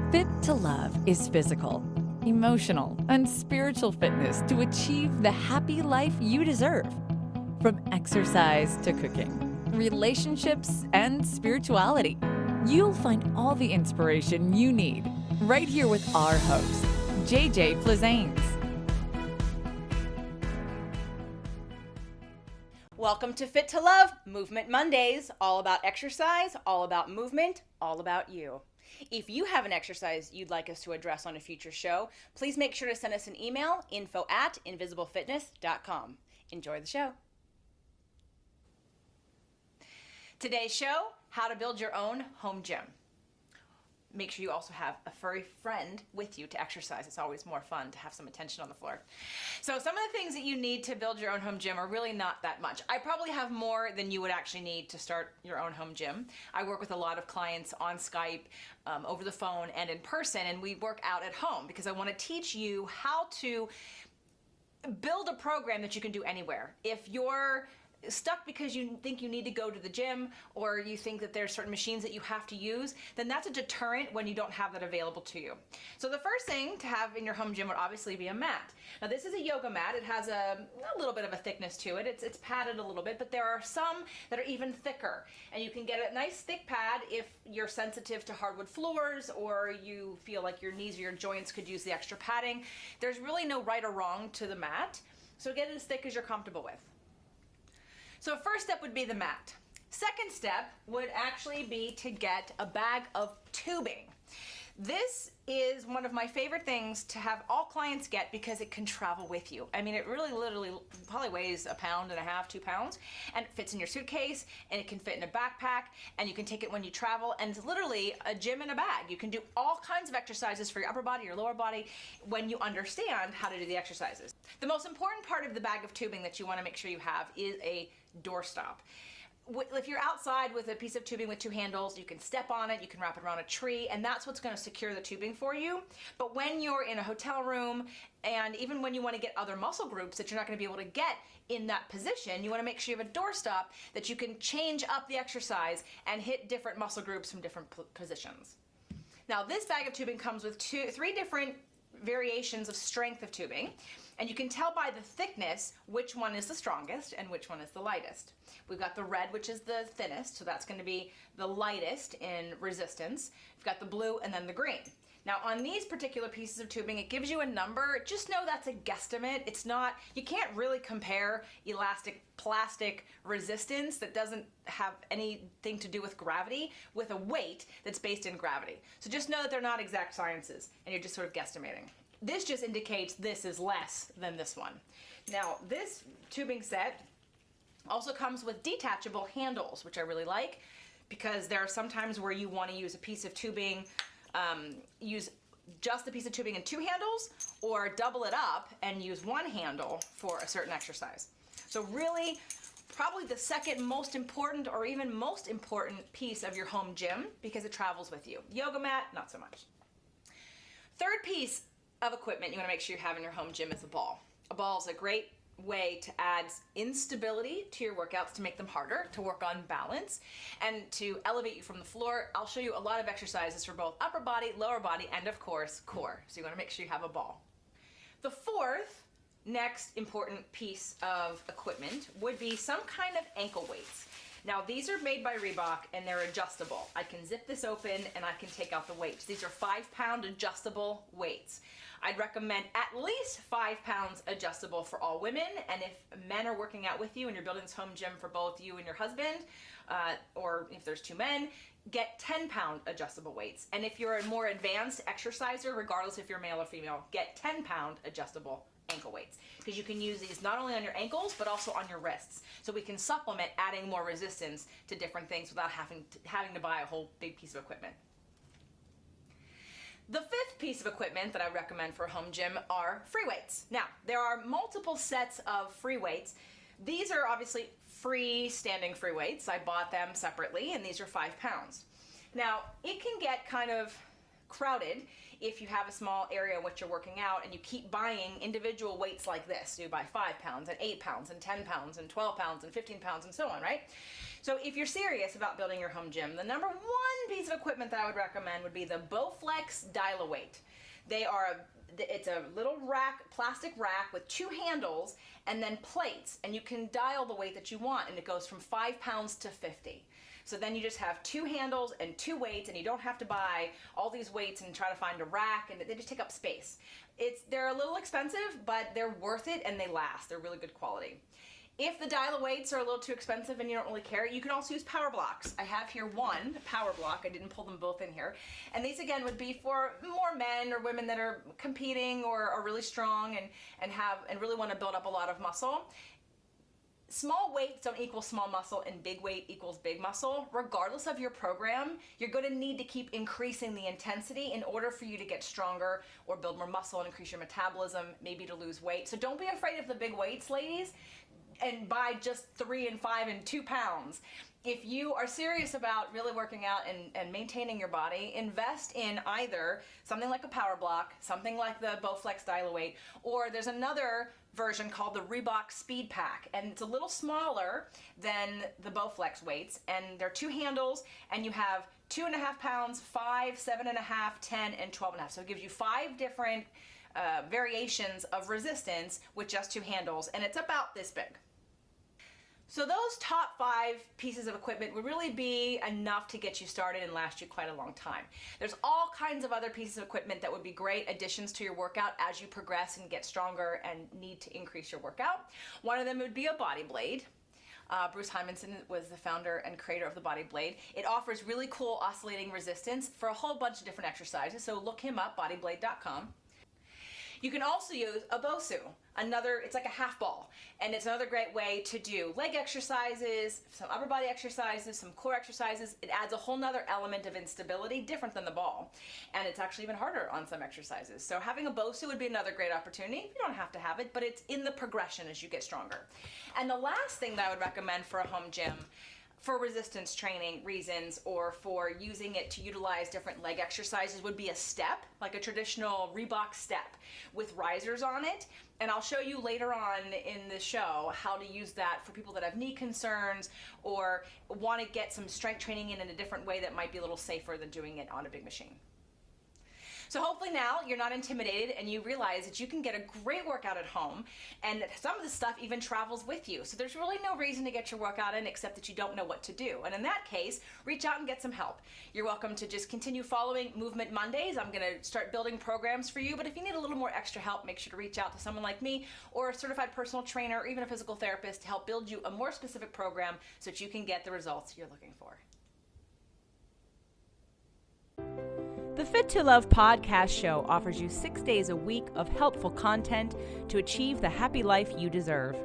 Fit to Love is physical, emotional, and spiritual fitness to achieve the happy life you deserve. From exercise to cooking, relationships, and spirituality, you'll find all the inspiration you need right here with our host, JJ Flizanes. Welcome to Fit to Love, Movement Mondays, all about exercise, all about movement, all about you. If you have an exercise you'd like us to address on a future show, please make sure to send us an email, info@invisiblefitness.com. Enjoy the show. Today's show, how to build your own home gym. Make sure you also have a furry friend with you to exercise. It's always more fun to have some attention on the floor. So some of the things that you need to build your own home gym are really not that much. I probably have more than you would actually need to start your own home gym. I work with a lot of clients on Skype, over the phone, and in person, and we work out at home because I want to teach you how to build a program that you can do anywhere. If you're stuck because you think you need to go to the gym or you think that there's certain machines that you have to use, then that's a deterrent when you don't have that available to you. So the first thing to have in your home gym would obviously be a mat. Now this is a yoga mat. It has a little bit of a thickness to it. It's padded a little bit, but there are some that are even thicker. And you can get a nice thick pad if you're sensitive to hardwood floors or you feel like your knees or your joints could use the extra padding. There's really no right or wrong to the mat. So get it as thick as you're comfortable with. So first step would be the mat. Second step would actually be to get a bag of tubing. This is one of my favorite things to have all clients get because it can travel with you. I mean, it really literally probably weighs 1.5 pounds, 2 pounds, and it fits in your suitcase, and it can fit in a backpack, and you can take it when you travel, and it's literally a gym in a bag. You can do all kinds of exercises for your upper body, your lower body, when you understand how to do the exercises. The most important part of the bag of tubing that you want to make sure you have is a doorstop. If you're outside with a piece of tubing with 2 handles, you can step on it, you can wrap it around a tree, and that's what's going to secure the tubing for you. But when you're in a hotel room, and even when you want to get other muscle groups that you're not going to be able to get in that position, you want to make sure you have a doorstop that you can change up the exercise and hit different muscle groups from different positions. Now this bag of tubing comes with 3 different variations of strength of tubing, and you can tell by the thickness which one is the strongest and which one is the lightest. We've got the red, which is the thinnest, so that's going to be the lightest in resistance. We've got the blue and then the green. Now on these particular pieces of tubing, it gives you a number. Just know that's a guesstimate. It's not, you can't really compare elastic plastic resistance that doesn't have anything to do with gravity with a weight that's based in gravity. So just know that they're not exact sciences and you're just sort of guesstimating. This just indicates this is less than this one. Now this tubing set also comes with detachable handles, which I really like because there are some times where you want to use a piece of tubing, use just a piece of tubing and 2 handles, or double it up and use 1 handle for a certain exercise. So really, probably the second most important or even most important piece of your home gym because it travels with you. Yoga mat, not so much. Third piece of equipment you want to make sure you have in your home gym is a ball. A ball is a great way to add instability to your workouts, to make them harder, to work on balance, and to elevate you from the floor. I'll show you a lot of exercises for both upper body, lower body, and of course, core. So you want to make sure you have a ball. The fourth next important piece of equipment would be some kind of ankle weights. Now these are made by Reebok and they're adjustable. I can zip this open and I can take out the weights. These are 5-pound adjustable weights. I'd recommend at least 5 pounds adjustable for all women, and if men are working out with you and you're building this home gym for both you and your husband, or if there's 2 men, get 10-pound adjustable weights. And if you're a more advanced exerciser, regardless if you're male or female, get 10-pound adjustable ankle weights, because you can use these not only on your ankles but also on your wrists. So we can supplement adding more resistance to different things without having to buy a whole big piece of equipment. The 5th piece of equipment that I recommend for a home gym are free weights. Now, there are multiple sets of free weights. These are obviously standing free weights. I bought them separately, and these are 5 pounds. Now, it can get kind of crowded if you have a small area in which you're working out and you keep buying individual weights like this. So you buy 5 pounds and 8 pounds and 10 pounds and 12 pounds and 15 pounds and so on, right? So if you're serious about building your home gym, the number one piece of equipment that I would recommend would be the Bowflex Dial-A-Weight. It's a little rack, plastic rack with 2 handles and then plates, and you can dial the weight that you want, and it goes from 5 pounds to 50. So then you just have 2 handles and 2 weights, and you don't have to buy all these weights and try to find a rack, and they just take up space. They're a little expensive, but they're worth it, and they last. They're really good quality. If the Dial-A-Weights are a little too expensive and you don't really care, you can also use power blocks. I have here one power block. I didn't pull them both in here. And these, again, would be for more men or women that are competing or are really strong and really want to build up a lot of muscle. Small weights don't equal small muscle, and big weight equals big muscle. Regardless of your program, you're going to need to keep increasing the intensity in order for you to get stronger or build more muscle and increase your metabolism, maybe to lose weight. So don't be afraid of the big weights, ladies, and buy just 3 and 5 and 2 pounds. If you are serious about really working out and maintaining your body, invest in either something like a power block, something like the Bowflex Dial-A-Weight, or there's another version called the Reebok Speed Pack, and it's a little smaller than the Bowflex weights, and they're 2 handles, and you have 2.5 pounds, 5, 7.5, 10, and 12.5. So it gives you 5 different variations of resistance with just 2 handles, and it's about this big. So those top 5 pieces of equipment would really be enough to get you started and last you quite a long time. There's all kinds of other pieces of equipment that would be great additions to your workout as you progress and get stronger and need to increase your workout. One of them would be a Body Blade. Bruce Hymanson was the founder and creator of the Body Blade. It offers really cool oscillating resistance for a whole bunch of different exercises, so look him up, bodyblade.com. You can also use a BOSU. It's like a half ball, and it's another great way to do leg exercises, some upper body exercises, some core exercises. It adds a whole nother element of instability, different than the ball, and it's actually even harder on some exercises. So having a BOSU would be another great opportunity. You don't have to have it, but it's in the progression as you get stronger. And the last thing that I would recommend for a home gym for resistance training reasons or for using it to utilize different leg exercises would be a step, like a traditional Reebok step with risers on it. And I'll show you later on in the show how to use that for people that have knee concerns or want to get some strength training in a different way that might be a little safer than doing it on a big machine. So hopefully now you're not intimidated and you realize that you can get a great workout at home, and that some of the stuff even travels with you. So there's really no reason to get your workout in except that you don't know what to do. And in that case, reach out and get some help. You're welcome to just continue following Movement Mondays. I'm going to start building programs for you, but if you need a little more extra help, make sure to reach out to someone like me or a certified personal trainer or even a physical therapist to help build you a more specific program so that you can get the results you're looking for. The Fit to Love podcast show offers you 6 days a week of helpful content to achieve the happy life you deserve.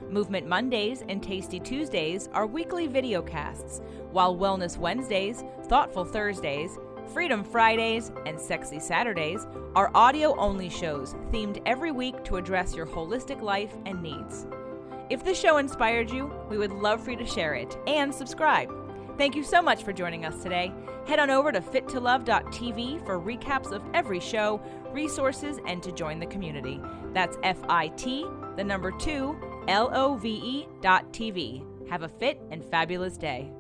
Movement Mondays and Tasty Tuesdays are weekly video casts, while Wellness Wednesdays, Thoughtful Thursdays, Freedom Fridays, and Sexy Saturdays are audio-only shows themed every week to address your holistic life and needs. If the show inspired you, we would love for you to share it and subscribe. Thank you so much for joining us today. Head on over to fittolove.tv for recaps of every show, resources, and to join the community. That's FIT2LOVE.tv. Have a fit and fabulous day.